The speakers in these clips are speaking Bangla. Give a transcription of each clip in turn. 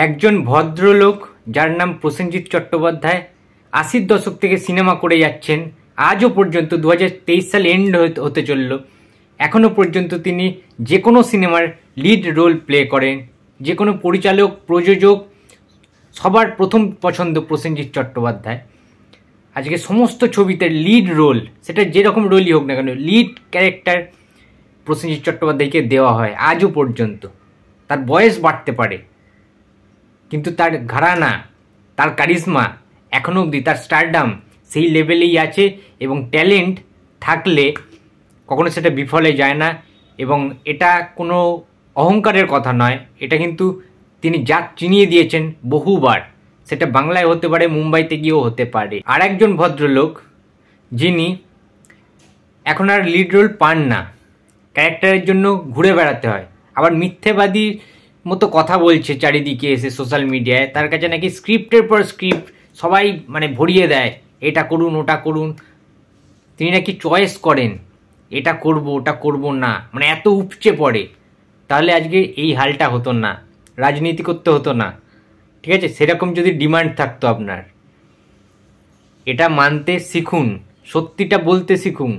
একজন ভদ্রলোক যার নাম প্রসেনজিৎ চট্টোপাধ্যায় ৮০ দশক থেকে সিনেমা করে যাচ্ছেন। আজও পর্যন্ত 2023 সাল এন্ড হতে চলল, এখনও পর্যন্ত তিনি যে কোনো সিনেমার লিড রোল প্লে করেন। যে কোনো পরিচালক, প্রযোজক সবার প্রথম পছন্দ প্রসেনজিৎ চট্টোপাধ্যায়। আজকে সমস্ত ছবিতে লিড রোল, সেটা যেরকম রোলই হোক না কেন, লিড ক্যারেক্টার প্রসেনজিৎ চট্টোপাধ্যায়কে দেওয়া হয় আজও পর্যন্ত। তার বয়স বাড়তে পারে কিন্তু তার ঘরানা, তার কারিজমা এখনও অবধি, তার স্টারডাম সেই লেভেলেই আছে। এবং ট্যালেন্ট থাকলে কখনো সেটা বিফলে যায় না। এবং এটা কোনো অহংকারের কথা নয়, এটা কিন্তু তিনি জাত চিনিয়ে দিয়েছেন বহুবার। সেটা বাংলায় হতে পারে, মুম্বাইতে গিয়েও হতে পারে। আর একজন ভদ্রলোক যিনি এখন আর লিড রোল পান না, ক্যারেক্টারের জন্য ঘুরে বেড়াতে হয়, আবার মিথ্যেবাদী মতো কথা বলছে চারিদিকে এসে সোশ্যাল মিডিয়ায়। তার কাছে নাকি স্ক্রিপ্টের পর স্ক্রিপ্ট সবাই ভরিয়ে দেয়, এটা করুন ওটা করুন। তিনি নাকি চয়েস করেন, এটা করব ওটা করব না, এত উপচে পড়ে। তাহলে আজকে এই হালটা হতো না, রাজনীতি করতে হতো না, ঠিক আছে? সেরকম যদি ডিমান্ড থাকতো আপনার, এটা মানতে শিখুন, সত্যিটা বলতে শিখুন।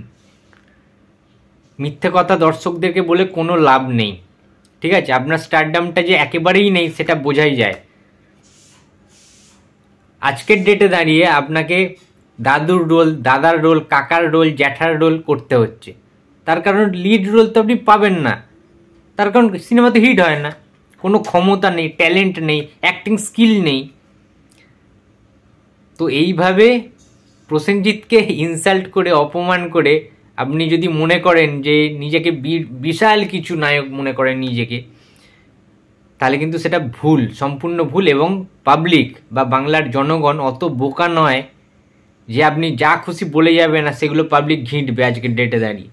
মিথ্যে কথা দর্শকদেরকে বলে কোনো লাভ নেই, ঠিক আছে? আপনার স্টারডামটা যে একেবারেই নেই সেটা বোঝাই যায়। আজকের ডেটে দাঁড়িয়ে আপনাকে দাদুর রোল, দাদার রোল, কাকার রোল, জ্যাঠার রোল করতে হচ্ছে। তার কারণ লিড রোল তো আপনি পাবেন না, তার কারণ সিনেমাতে হিট হয় না, কোনো ক্ষমতা নেই, ট্যালেন্ট নেই, অ্যাক্টিং স্কিল নেই। তো এইভাবে প্রসেনজিৎকে ইনসাল্ট করে, অপমান করে আপনি যদি মনে করেন যে নিজেকে বিশাল কিছু নায়ক মনে করেন নিজেকে, তাহলে কিন্তু সেটা ভুল, সম্পূর্ণ ভুল। এবং পাবলিক বা বাংলার জনগণ অত বোকা নয় যে আপনি যা খুশি বলে যাবেন আর সেগুলো পাবলিক ঘিঁটবে। আজকের ডেটে দাঁড়িয়ে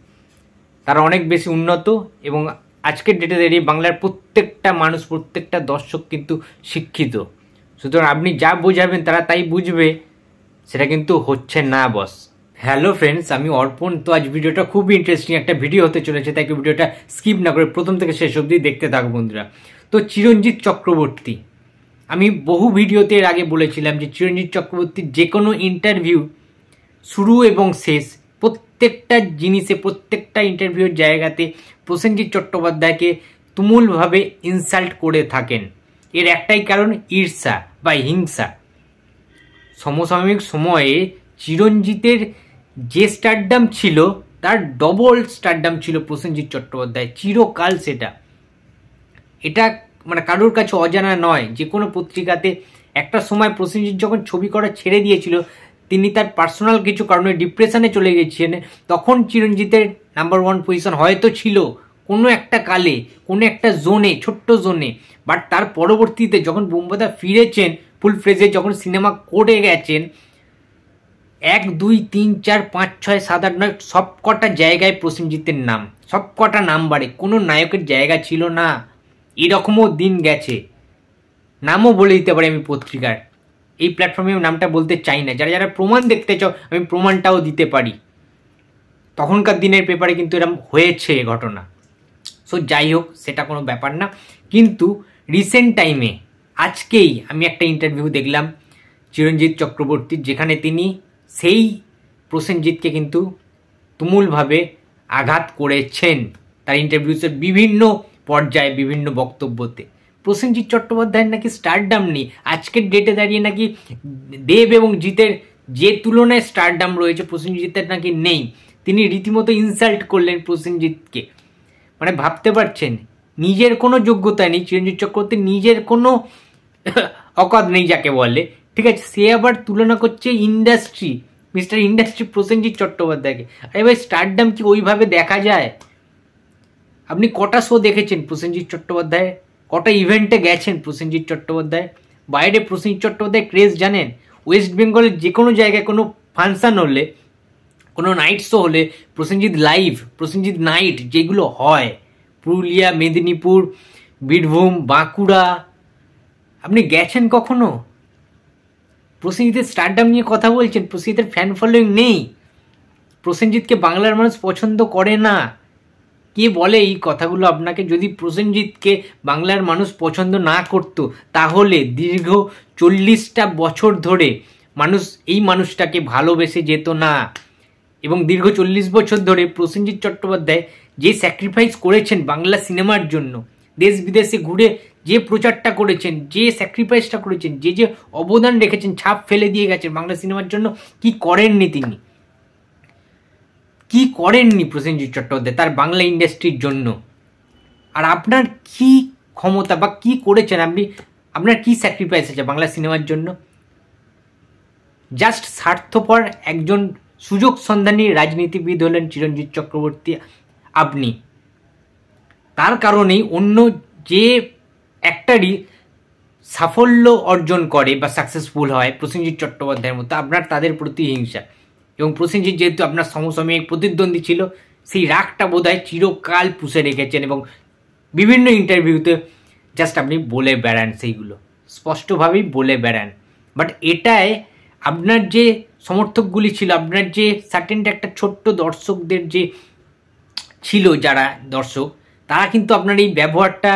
তারা অনেক বেশি উন্নত, এবং আজকের ডেটে দাঁড়িয়ে বাংলার প্রত্যেকটা মানুষ, প্রত্যেকটা দর্শক কিন্তু শিক্ষিত। সুতরাং আপনি যা বোঝাবেন তারা তাই বুঝবে, সেটা কিন্তু হচ্ছে না বস। হ্যালো ফ্রেন্ডস, আমি অর্পণ। তো আজ ভিডিওটা খুব ইন্টারেস্টিং একটা ভিডিও হতে চলেছে, তাই ভিডিওটা স্কিপ না করে প্রথম থেকে শেষ অবধি দেখতে থাকো বন্ধুরা। তো চিরঞ্জিত চক্রবর্তী, আমি বহু ভিডিওতে এর আগে বলেছিলাম যে চিরঞ্জিত চক্রবর্তীর যে কোনো ইন্টারভিউ শুরু এবং শেষ, প্রত্যেকটা জিনিসে, প্রত্যেকটা ইন্টারভিউর জায়গাতে প্রসেনজিৎ চট্টোপাধ্যায়কে তুমুলভাবে ইনসাল্ট করে থাকেন। এর একটাই কারণ, ঈর্ষা বা হিংসা। সমসাময়িক সময়ে চিরঞ্জিতের যে স্টারডাম ছিল তার ডবল স্টারডাম ছিল প্রসেনজিৎ চট্টোপাধ্যায়, চিরকাল সেটা। এটা কারোর কাছে অজানা নয়। যে কোনো পত্রিকাতে একটা সময় প্রসেনজিৎ যখন ছবি করা ছেড়ে দিয়েছিল, তিনি তার পার্সোনাল কিছু কারণে ডিপ্রেশনে চলে গেছিলেন, তখন চিরঞ্জিতের নাম্বার 1 পজিশন হয়তো ছিল কোনো একটা কালে, কোনো একটা জোনে, ছোট্ট জোনে। বাট তার পরবর্তীতে যখন বোম্বাদা ফিরেছেন ফুল ফ্রেজে, যখন সিনেমা করে গেছেন, 1, 2, 3, 4, 5, 6, 7, 8, 9 সব কটা জায়গায় প্রসেনজিতের নাম, সব কটা নাম্বারে। কোনো নায়কের জায়গা ছিল না। এরকমও দিন গেছে, নামও বলে দিতে পারি আমি পত্রিকার। এই প্ল্যাটফর্মে আমি নামটা বলতে চাই না, যারা যারা প্রমাণ দেখতে চাও আমি প্রমাণটাও দিতে পারি। তখনকার দিনের পেপারে কিন্তু এরকম হয়েছে ঘটনা। সো যাই হোক, সেটা কোনো ব্যাপার না। কিন্তু রিসেন্ট টাইমে আজকেই আমি একটা ইন্টারভিউ দেখলাম চিরঞ্জিত চক্রবর্তীর, যেখানে তিনি সেই প্রসেনজিৎকে কিন্তু তুমুলভাবে আঘাত করেছেন তার ইন্টারভিউসের বিভিন্ন পর্যায়ে, বিভিন্ন বক্তব্যতে। প্রসেনজিৎ চট্টোপাধ্যায়ের নাকি স্টারডাম নেই। আজকের ডেটে দাঁড়িয়ে নাকি দেব এবং জিতের যে তুলনায় স্টারডাম রয়েছে, প্রসেনজিতের নাকি নেই। তিনি রীতিমতো ইনসাল্ট করলেন প্রসেনজিৎকে। ভাবতে পারছেন, নিজের কোনো যোগ্যতা নেই চিরঞ্জিত চক্রবর্তীর, নিজের কোনো অকাদ নেই যাকে বলে, ঠিক আছে? সে আবার তুলনা করছে ইন্ডাস্ট্রি, মিস্টার ইন্ডাস্ট্রি প্রসেনজিৎ চট্টোপাধ্যায়কে। আরে ভাই, স্টারডাম কি ওইভাবে দেখা যায়? আপনি কটা শো দেখেছেন প্রসেনজিৎ চট্টোপাধ্যায়? কটা ইভেন্টে গেছেন প্রসেনজিৎ চট্টোপাধ্যায়? বাইরে প্রসেনজিৎ চট্টোপাধ্যায় ক্রেজ জানেন? ওয়েস্ট বেঙ্গলের যে কোনো জায়গায় কোনো ফাংশন হলে, কোনো নাইট শো হলে, প্রসেনজিৎ লাইভ, প্রসেনজিৎ নাইট যেগুলো হয়, পুরুলিয়া, মেদিনীপুর, বীরভূম, বাঁকুড়া, আপনি গেছেন কখনো? প্রসেনজিতের স্টারডাম নিয়ে কথা বলছেন, প্রসেনজিতের ফ্যান ফলোয়িং নেই। প্রসেনজিৎকে বাংলার মানুষ পছন্দ করে না। কে বলে এই কথাগুলো আপনাকে? যদি প্রসেনজিৎকে বাংলার মানুষ পছন্দ না করতো তাহলে দীর্ঘ 40টা বছর ধরে মানুষ এই মানুষটাকে ভালোবেসে যেত না। এবং দীর্ঘ 40 বছর ধরে প্রসেনজিৎ চট্টোপাধ্যায় যে স্যাক্রিফাইস করেছেন বাংলা সিনেমার জন্য, দেশ বিদেশে ঘুরে যে প্রচারটা করেছেন, যে স্যাক্রিফাইসটা করেছেন, যে যে অবদান রেখেছেন, ছাপ ফেলে দিয়ে গেছেন বাংলা সিনেমার জন্য, কি করেননি তিনি? কি করেননি প্রসেনজিৎ চট্টোপাধ্যায় তার বাংলা ইন্ডাস্ট্রির জন্য? আর আপনার কি ক্ষমতা বা কি করেছেন আপনি? আপনার কি স্যাক্রিফাইস আছে বাংলা সিনেমার জন্য? জাস্ট স্বার্থপর একজন সুযোগ সন্ধানী রাজনীতিবিদ হলেন চিরঞ্জিত চক্রবর্তী আপনি। তার কারণেই অন্য যে একটারই সাফল্য অর্জন করে বা সাকসেসফুল হয় প্রসেনজিৎ চট্টোপাধ্যায়ের মতো, আপনার তাদের প্রতি হিংসা। এবং প্রসেনজিৎ যেহেতু আপনার সমসাময়িক প্রতিদ্বন্দ্বী ছিল, সেই রাগটা বোধহয় চিরকাল পুষে রেখেছেন এবং বিভিন্ন ইন্টারভিউতে জাস্ট আপনি বলে বেড়ান, সেইগুলো স্পষ্টভাবেই বলে বেড়ান। বাট এটায় আপনার যে সমর্থকগুলি ছিল, আপনার যে সার্টেন একটা ছোট্ট দর্শকদের যে ছিল, যারা দর্শক, তারা কিন্তু আপনার এই ব্যবহারটা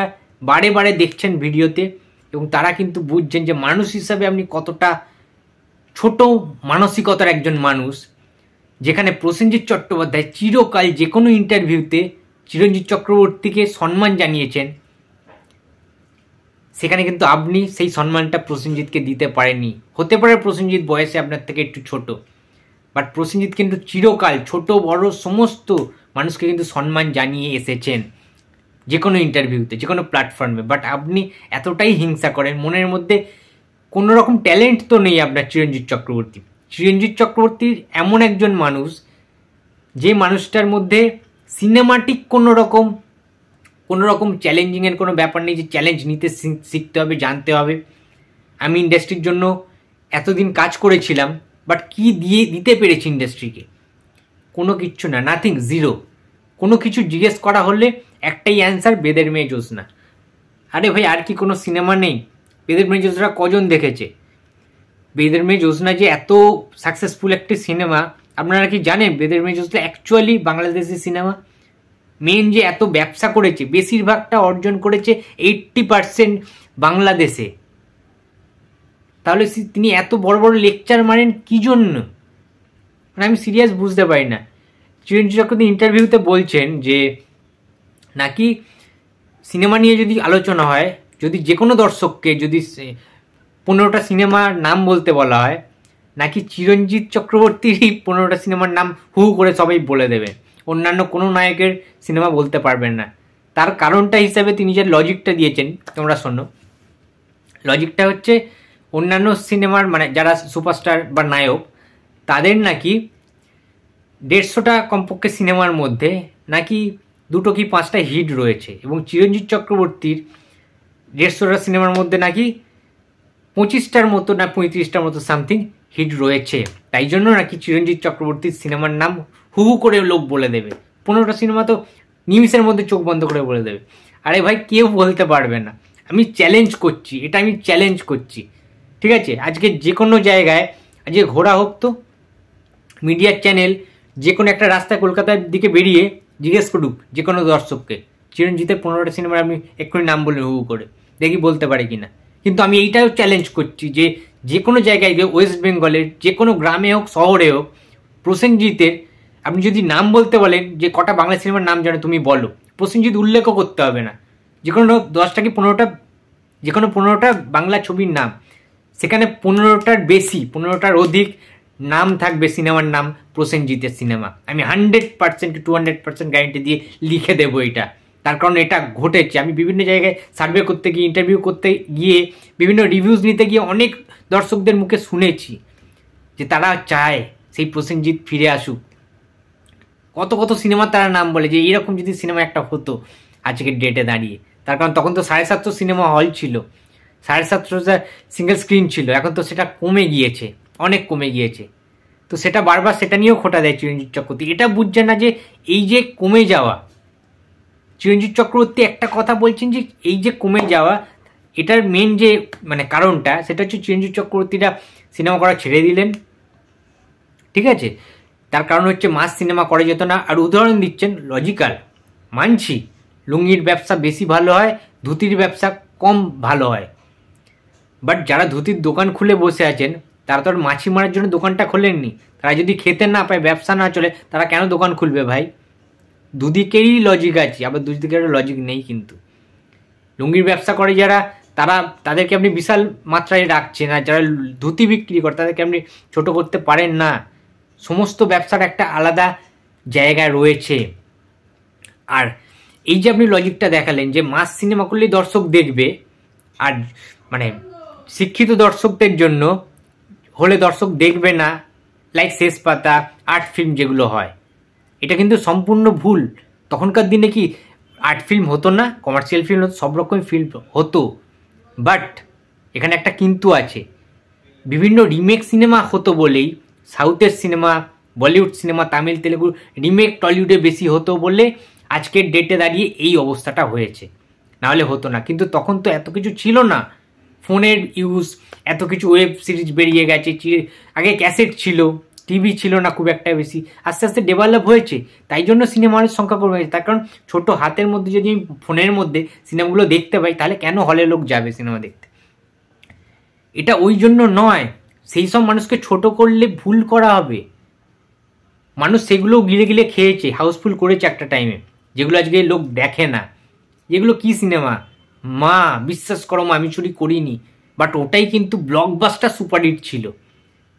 বারে বারে দেখছেন ভিডিওতে এবং তারা কিন্তু বুঝছেন যে মানুষ হিসাবে আপনি কতটা ছোট মানসিকতার একজন মানুষ। যেখানে প্রসেনজিৎ চট্টোপাধ্যায় চিরকাল যে কোনো ইন্টারভিউতে চিরঞ্জিত চক্রবর্তীকে সম্মান জানিয়েছেন, সেখানে কিন্তু আপনি সেই সম্মানটা প্রসেনজিৎকে দিতে পারেননি। হতে পারে প্রসেনজিৎ বয়সে আপনার থেকে একটু ছোট, বাট প্রসেনজিৎ কিন্তু চিরকাল ছোট বড় সমস্ত মানুষকে কিন্তু সম্মান জানিয়ে এসেছেন যে কোনো ইন্টারভিউতে, যে কোনো প্ল্যাটফর্মে। বাট আপনি এতটাই হিংসা করেন, মনের মধ্যে কোনো রকম ট্যালেন্ট তো নেই আপনার চিরঞ্জিত চক্রবর্তী। চিরঞ্জিত চক্রবর্তীর এমন একজন মানুষ, যে মানুষটার মধ্যে সিনেমাটিক কোনো রকম চ্যালেঞ্জিংয়ের কোনো ব্যাপার নেই, যে চ্যালেঞ্জ নিতে শিখতে হবে, জানতে হবে। আমি ইন্ডাস্ট্রির জন্য এতদিন কাজ করেছিলাম, বাট কি দিতে পেরেছি ইন্ডাস্ট্রিকে? কোনো কিচ্ছু না, নাথিং, জিরো। কোনো কিছু জিজ্ঞেস করা হলে একটাই অ্যান্সার, বেদের মেয়ে জ্যোৎস্না। আরে ভাই, আর কি কোনো সিনেমা নেই? বেদের মেয়ে জ্যোৎস্না কজন দেখেছে? বেদের মেয়ে জ্যোৎস্না যে এত সাকসেসফুল একটি সিনেমা, আপনারা কি জানেন? বেদের মেয়ে জ্যোৎস্না অ্যাকচুয়ালি বাংলাদেশি সিনেমা। মেন যে এত ব্যবসা করেছে, বেশিরভাগটা অর্জন করেছে 80% বাংলাদেশে। তাহলে তিনি এত বড় বড় লেকচার মারেন কি জন্য? মানে আমি সিরিয়াস বুঝতে পারি না। চিরঞ্জিত চক্রবর্তী ইন্টারভিউতে বলছেন যে নাকি সিনেমা নিয়ে যদি আলোচনা হয়, যদি যে কোনো দর্শককে যদি 15টা সিনেমার নাম বলতে বলা হয়, নাকি চিরঞ্জিত চক্রবর্তীর 15টা সিনেমার নাম হু করে সবাই বলে দেবে, অন্যান্য কোনো নায়কের সিনেমা বলতে পারবেন না। তার কারণটা হিসাবে তিনি যে লজিকটা দিয়েছেন, তোমরা শোনো। লজিকটা হচ্ছে, অন্যান্য সিনেমার মানে যারা সুপারস্টার বা নায়ক, তাদের নাকি 150টা কমপক্ষে সিনেমার মধ্যে নাকি 2টো কি 5টা হিট রয়েছে, এবং চিরঞ্জিত চক্রবর্তীর 150টা সিনেমার মধ্যে নাকি 25টার মতো না 35টার মতো সামথিং হিট রয়েছে। তাই জন্য নাকি চিরঞ্জিত চক্রবর্তীর সিনেমার নাম হু করে লোক বলে দেবে। 15টা সিনেমা তো নিমিষের মধ্যে চোখ বন্ধ করে বলে দেবে। আরে ভাই, কেউ বলতে পারবে না। আমি চ্যালেঞ্জ করছি, এটা আমি চ্যালেঞ্জ করছি, ঠিক আছে? আজকে যে কোনো জায়গায় আজকে ঘোরা হোক, তো মিডিয়ার চ্যানেল যে কোনো একটা রাস্তায় কলকাতার দিকে বেরিয়ে জিজ্ঞেস করুক যে কোনো দর্শককে, চিরঞ্জিতের 15টা সিনেমার আমি এক্ষুনি নাম বলে হু করে দেখি বলতে পারে কিনা। কিন্তু আমি এইটাও চ্যালেঞ্জ করছি যে যে কোনো জায়গায় গিয়ে, ওয়েস্ট বেঙ্গলের যে কোনো গ্রামে হোক শহরে হোক, প্রসেনজিতের আপনি যদি নাম বলতে বলেন যে কটা বাংলা সিনেমার নাম জানো তুমি বলো, প্রসেনজিৎ উল্লেখও করতে হবে না। যে কোনো 10টা কি 15টা, যে কোনো 15টা বাংলা ছবির নাম, সেখানে 15টার বেশি, 15টার অধিক নাম থাকবে সিনেমার নাম প্রসেনজিতের সিনেমা। আমি 100% কি 200% গ্যারেন্টি দিয়ে লিখে দেবো এটা। তার কারণ এটা ঘটেছে। আমি বিভিন্ন জায়গায় সার্ভে করতে গিয়ে, ইন্টারভিউ করতে গিয়ে, বিভিন্ন রিভিউজ নিতে গিয়ে অনেক দর্শকদের মুখে শুনেছি যে তারা চায় সেই প্রসেনজিৎ ফিরে আসুক। কত কত সিনেমা তারা নাম বলে যে এরকম যদি সিনেমা একটা হতো আজকের ডেটে দাঁড়িয়ে। তার কারণ তখন তো 750 সিনেমা হল ছিল, 750 সিঙ্গেল স্ক্রিন ছিল। এখন তো সেটা কমে গিয়েছে, অনেক কমে গিয়েছে। তো সেটা বারবার সেটা নিয়েও খোটা দেয় চিরঞ্জিত চক্রবর্তী। এটা বুঝছে না যে এই যে কমে যাওয়া, চিরঞ্জিত চক্রবর্তী একটা কথা বলছেন যে এই যে কমে যাওয়া, এটার মেন যে মানে কারণটা, সেটা হচ্ছে চিরঞ্জিত চক্রবর্তীরা সিনেমা করা ছেড়ে দিলেন, ঠিক আছে? তার কারণ হচ্ছে মাস সিনেমা করা যেত না। আর উদাহরণ দিচ্ছেন লজিক্যাল, মানছি লুঙ্গির ব্যবসা বেশি ভালো হয়, ধুতির ব্যবসা কম ভালো হয়, বাট যারা ধুতির দোকান খুলে বসে আছেন তারা তো আর মাছি মারার জন্য দোকানটা খোলেননি। তারা যদি খেতে না পায়, ব্যবসা না চলে, তারা কেন দোকান খুলবে ভাই? দুদিকেরই লজিক আছে, আবার দুদিকের লজিক নেই। কিন্তু লুঙ্গির ব্যবসা করে যারা, তাদেরকে আপনি বিশাল মাত্রায় রাখছেন, আর যারা ধুতি বিক্রি করে তাদেরকে আপনি ছোট করতে পারেন না। সমস্ত ব্যবসার একটা আলাদা জায়গায় রয়েছে। আর এই যে আপনি লজিকটা দেখালেন যে মাস সিনেমা করলেই দর্শক দেখবে, আর মানে শিক্ষিত দর্শকদের জন্য হলে দর্শক দেখবে না, লাইক শেষ পাতা, আর্ট ফিল্ম যেগুলো হয়, এটা কিন্তু সম্পূর্ণ ভুল। তখনকার দিনে কি আর্ট ফিল্ম হতো না? কমার্শিয়াল ফিল্ম হতো, সব রকম ফিল্ম হতো, বাট এখানে একটা কিন্তু আছে। বিভিন্ন রিমেক সিনেমা হতো বলেই, সাউথের cinema, Bollywood cinema, Tamil, Telugu remake টলিউডে বেশি হতো বলে আজকের ডেটে দাঁড়িয়ে এই অবস্থাটা হয়েছে, নাহলে হতো না। কিন্তু তখন তো এত কিছু ছিল না, ফোনের ইউজ, এত কিছু ওয়েব সিরিজ বেরিয়ে গেছে, আগে ক্যাসেট ছিল, টিভি ছিল না খুব একটা বেশি, আস্তে আস্তে ডেভেলপ হয়েছে, তাই জন্য সিনেমার সংখ্যা কমে গেছে। তার কারণ ছোট হাতের মধ্যে যদি আমি ফোনের মধ্যে সিনেমাগুলো দেখতে পাই, তাহলে কেন হলে লোক যাবে সিনেমা দেখতে? এটা ওই জন্য নয়, সেই সব মানুষকে ছোট করলে ভুল করা হবে। মানুষ সেগুলো গিলে গিলে খেয়েছে, হাউসফুল করেছে একটা টাইমে, যেগুলো আজকে লোক দেখে না। যেগুলো কি সিনেমা, মা বিশ্বাস করো মা আমি চুরি করিনি, বাট ওটাই কিন্তু ব্লকবাস্টার সুপারহিট ছিল।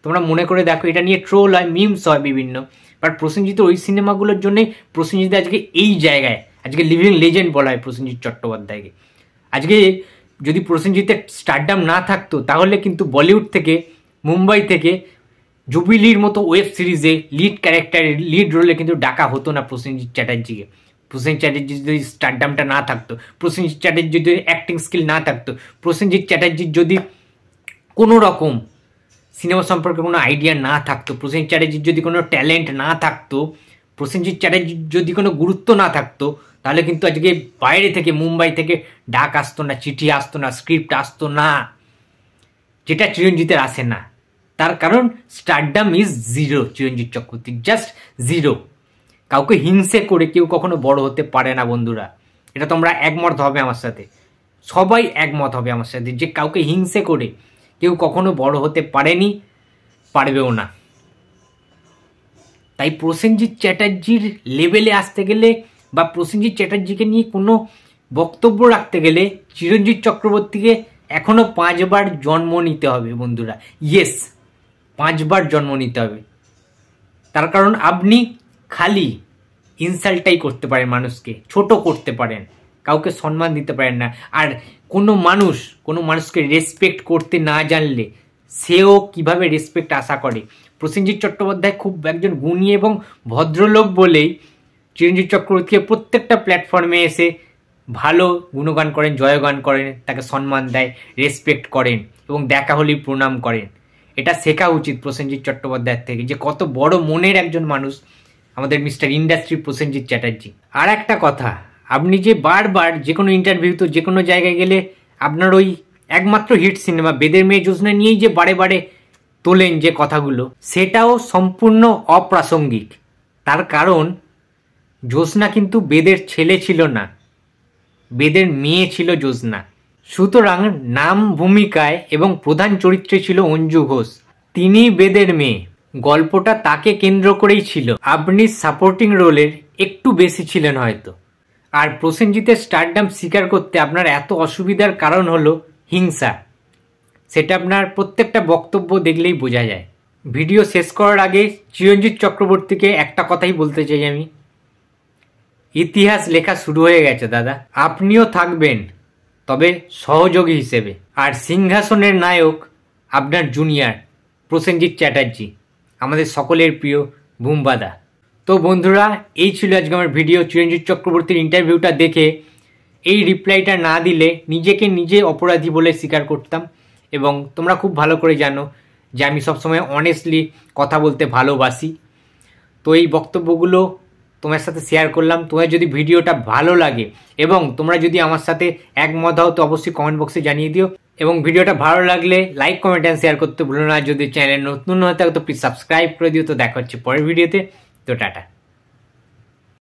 তোমরা মনে করে দেখো, এটা নিয়ে ট্রোল হয়, মিমস হয় বিভিন্ন, বাট প্রসেনজিৎ ওই সিনেমাগুলোর জন্যই প্রসেনজিৎ আজকে এই জায়গায়, আজকে লিভিং লেজেন্ড বলা হয় প্রসেনজিৎ চট্টোপাধ্যায়কে। আজকে যদি প্রসেনজিতের স্টারডাম না থাকতো, তাহলে কিন্তু বলিউড থেকে, মুম্বাই থেকে জুবিলির মতো ওয়েব সিরিজে লিড ক্যারেক্টারে, লিড রোলে কিন্তু ডাকা হতো না প্রসেনজিৎ চ্যাটার্জিকে। প্রসেনজিৎ চ্যাটার্জির যদি স্টারডামটা না থাকতো, প্রসেনজিৎ চ্যাটার্জির যদি অ্যাক্টিং স্কিল না থাকতো, প্রসেনজিৎ চ্যাটার্জির যদি কোনো রকম সিনেমা সম্পর্কে কোনো আইডিয়া না থাকতো, প্রসেনজিৎ চ্যাটার্জির যদি কোনো ট্যালেন্ট না থাকতো, প্রসেনজিৎ চ্যাটার্জির যদি কোনো গুরুত্ব না থাকতো, তাহলে কিন্তু আজকে বাইরে থেকে, মুম্বাই থেকে ডাক আসতো না, চিঠি আসতো না, স্ক্রিপ্ট আসতো না, যেটা চিরঞ্জিতের আসে না। তার কারণ stardom is zero, Chiranjit Chakraborty just zero. কাউকে হিংসে করে কেউ কখনো বড় হতে পারে না বন্ধুরা, এটা তোমরা একমত হবে আমার সাথে, সবাই একমত হবে আমার সাথে, যে কাউকে হিংসে করে কেউ কখনো বড় হতে পারেনি, পারবেও না। তাই প্রসেনজিৎ চ্যাটার্জির লেভেলে আসতে গেলে, বা প্রসেনজিৎ চ্যাটার্জিকে নিয়ে কোনো বক্তব্য রাখতে গেলে, চিরঞ্জিত চক্রবর্তীকে এখনো 5 বার জন্ম নিতে হবে বন্ধুরা। ইয়েস, 5 বার জন্ম নিতে হবে। তার কারণ আপনি খালি ইনসাল্টটাই করতে পারেন, মানুষকে ছোট করতে পারেন, কাউকে সম্মান দিতে পারেন না। আর কোনো মানুষকে রেসপেক্ট করতে না জানলে সেও কিভাবে রেসপেক্ট আশা করে? প্রসেনজিৎ চট্টোপাধ্যায় খুব একজন গুণী এবং ভদ্রলোক বলেই চিরঞ্জিত চক্রবর্তীকে প্রত্যেকটা প্ল্যাটফর্মে এসে ভালো গুণগান করেন, জয়গান করেন, তাকে সম্মান দেয়, রেসপেক্ট করেন এবং দেখা হলেই প্রণাম করেন। এটা শেখা উচিত প্রসেনজিৎ চট্টোপাধ্যায়ের থেকে, যে কত বড় মনের একজন মানুষ আমাদের মিস্টার ইন্ডাস্ট্রি প্রসেনজিৎ চ্যাটার্জি। আর একটা কথা, আপনি যে বারবার যে কোনো ইন্টারভিউতে, যে কোনো জায়গায় গেলে আপনার ওই একমাত্র হিট সিনেমা বেদের মেয়ে জ্যোৎস্না নিয়েই যে বারে বারে তোলেন যে কথাগুলো, সেটাও সম্পূর্ণ অপ্রাসঙ্গিক। তার কারণ জ্যোৎস্না কিন্তু বেদের ছেলে ছিল না, বেদের মেয়ে ছিল জ্যোৎস্না। সুতরাং নাম, ভূমিকায় এবং প্রধান চরিত্রে ছিল অঞ্জু ঘোষ, তিনি বেদের মেয়ে, গল্পটা তাকে কেন্দ্র করেই ছিল। আপনি সাপোর্টিং রোলের একটু বেশি ছিলেন হয়তো। আর প্রসেনজিতের স্টারডাম স্বীকার করতে আপনার এত অসুবিধার কারণ হলো হিংসা, সেটা আপনার প্রত্যেকটা বক্তব্য দেখলেই বোঝা যায়। ভিডিও শেষ করার আগে চিরঞ্জিত চক্রবর্তীকে একটা কথাই বলতে চাই আমি, ইতিহাস লেখা শুরু হয়ে গেছে দাদা, আপনিও থাকবেন তবে সহযোগী হিসেবে। আর সিংহাসনের নায়ক আপনার জুনিয়র প্রসেনজিৎ চ্যাটার্জি, আমাদের সকলের প্রিয় বুম্বাদা। তো বন্ধুরা, এই ছিল আজকে আমার ভিডিও। চিরঞ্জিত চক্রবর্তীর ইন্টারভিউটা দেখে এই রিপ্লাইটা না দিলে নিজেকে নিজে অপরাধী বলে স্বীকার করতাম। এবং তোমরা খুব ভালো করে জানো যে আমি সবসময় অনেস্টলি কথা বলতে ভালোবাসি। তো এই বক্তব্যগুলো তোমার সাথে শেয়ার করলাম। তোমার যদি ভিডিওটা ভালো লাগে এবং তোমরা যদি আমার সাথে একমত হও, তো অবশ্যই কমেন্ট বক্সে জানিয়ে দিও। এবং ভিডিওটা ভালো লাগলে লাইক, কমেন্ট অ্যান্ড শেয়ার করতে ভুলো না। যদি চ্যানেল নতুন হয়ে থাকে তো প্লিজ সাবস্ক্রাইব করে দিও। তো দেখা হচ্ছে পরের ভিডিওতে। তো টাটা।